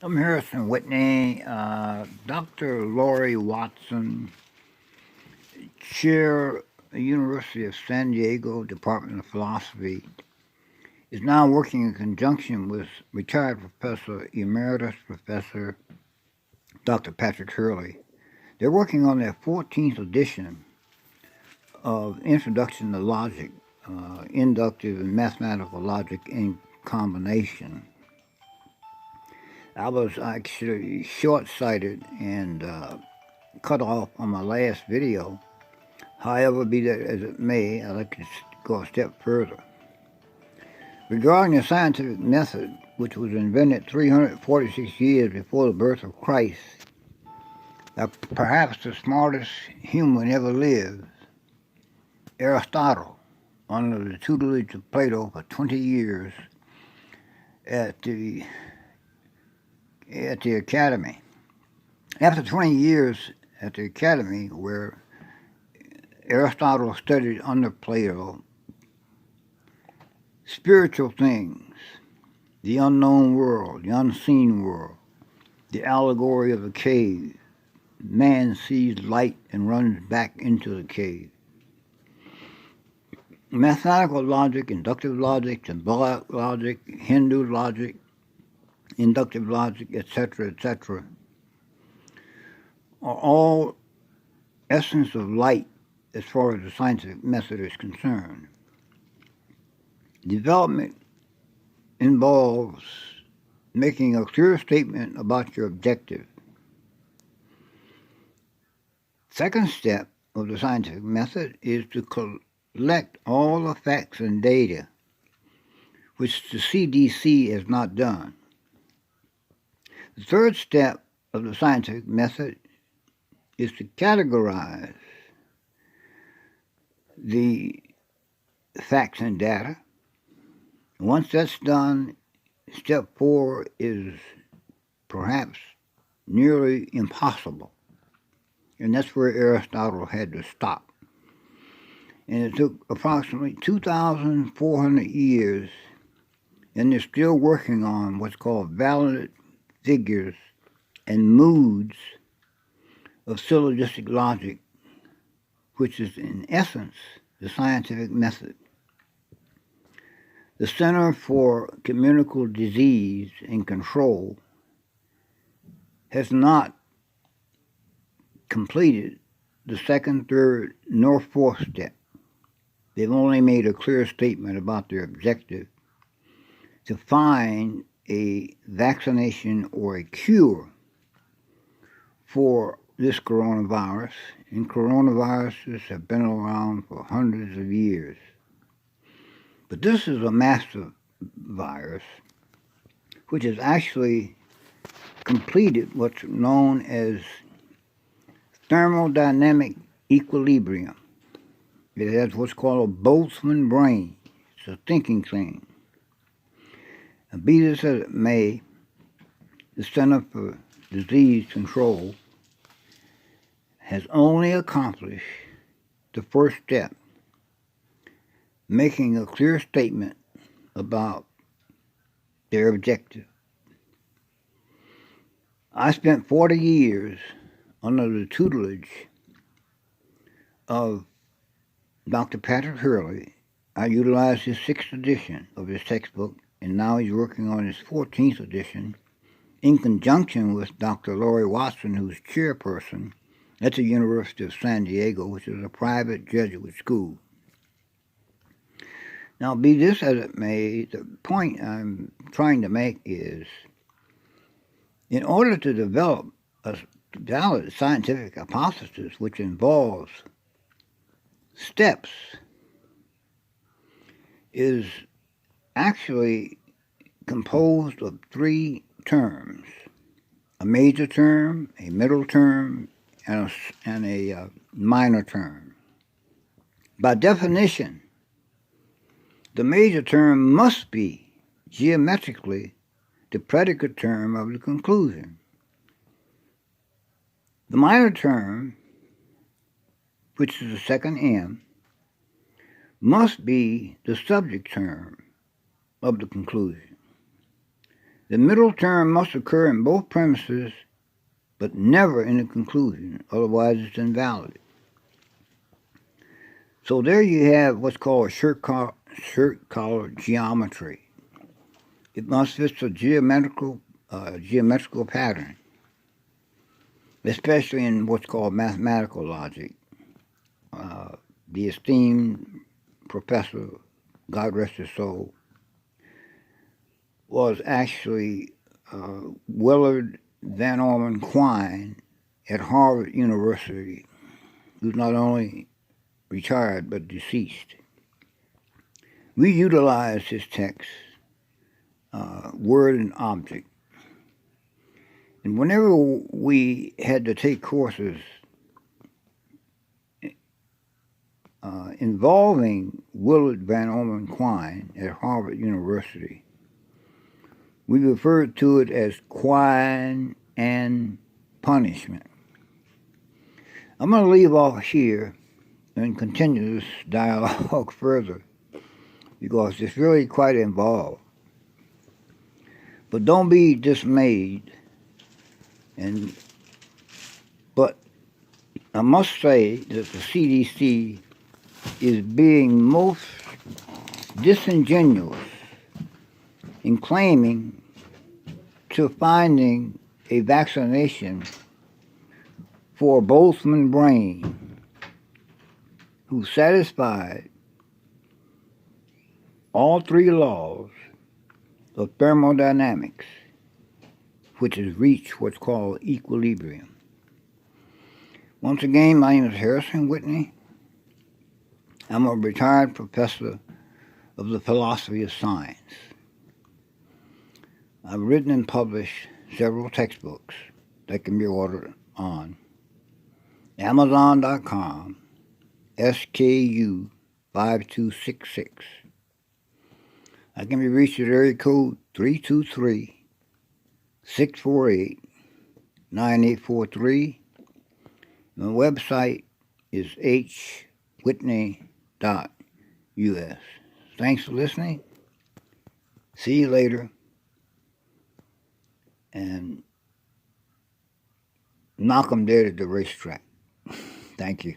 I'm Harrison Whitney, Dr. Laurie Watson, Chair, University of San Diego, Department of Philosophy, is now working in conjunction with retired Professor Emeritus Professor Dr. Patrick Hurley. They're working on their 14th edition of Introduction to Logic, Inductive and Mathematical Logic in Combination. I was actually short-sighted and cut off on my last video. However, be that as it may, I'd like to go a step further. Regarding the scientific method, which was invented 346 years before the birth of Christ, perhaps the smartest human ever lived, Aristotle, under the tutelage of Plato for 20 years at the academy. After 20 years at the academy, where Aristotle studied under Plato spiritual things, the unknown world, the unseen world, the allegory of the cave. Man sees light and runs back into the cave. Mathematical logic, inductive logic, symbolic logic, Hindu logic, inductive logic, etc., are all essence of light as far as the scientific method is concerned. Development involves making a clear statement about your objective. Second step of the scientific method is to collect all the facts and data, which the CDC has not done. The third step of the scientific method is to categorize the facts and data. Once that's done, step 4 is perhaps nearly impossible. And that's where Aristotle had to stop. And it took approximately 2,400 years, and they're still working on what's called valid figures and moods of syllogistic logic, which is in essence the scientific method. The Center for Communicable Disease and Control has not completed the second, third, nor fourth step. They've only made a clear statement about their objective to find a vaccination or a cure for this coronavirus, and coronaviruses have been around for hundreds of years. But this is a massive virus which has actually completed what's known as thermodynamic equilibrium. It has what's called a Boltzmann brain. It's a thinking thing. And be this as it may, the Center for Disease Control has only accomplished the first step, making a clear statement about their objective. I spent 40 years under the tutelage of Dr. Patrick Hurley. I utilized his 6th edition of his textbook, and now he's working on his 14th edition in conjunction with Dr. Laurie Watson, who's chairperson at the University of San Diego, which is a private Jesuit school. Now, be this as it may, the point I'm trying to make is, in order to develop a valid scientific hypothesis which involves steps, is actually composed of 3 terms: a major term, a middle term, and a minor term. By definition, the major term must be geometrically the predicate term of the conclusion. The minor term, which is the second M, must be the subject term of the conclusion. The middle term must occur in both premises, but never in the conclusion, otherwise it's invalid. So there you have what's called shirt collar geometry. It must fit a geometrical pattern, especially in what's called mathematical logic. The esteemed professor, God rest his soul, was actually Willard Van Orman Quine at Harvard University, who's not only retired but deceased. We utilized his text, Word and Object. And whenever we had to take courses involving Willard Van Orman Quine at Harvard University, we referred to it as Quine and punishment. I'm going to leave off here and continue this dialogue further because it's really quite involved. But don't be dismayed. But I must say that the CDC is being most disingenuous in claiming to finding a vaccination for Boltzmann brain who satisfied all three laws of thermodynamics, which has reached what's called equilibrium. Once again, my name is Harrison Whitney. I'm a retired professor of the philosophy of science. I've written and published several textbooks that can be ordered on Amazon.com, SKU 5266. I can be reached at area code 323-648-9843. My website is hwhitney.us. Thanks for listening. See you later. And knock 'em dead at the racetrack. Thank you.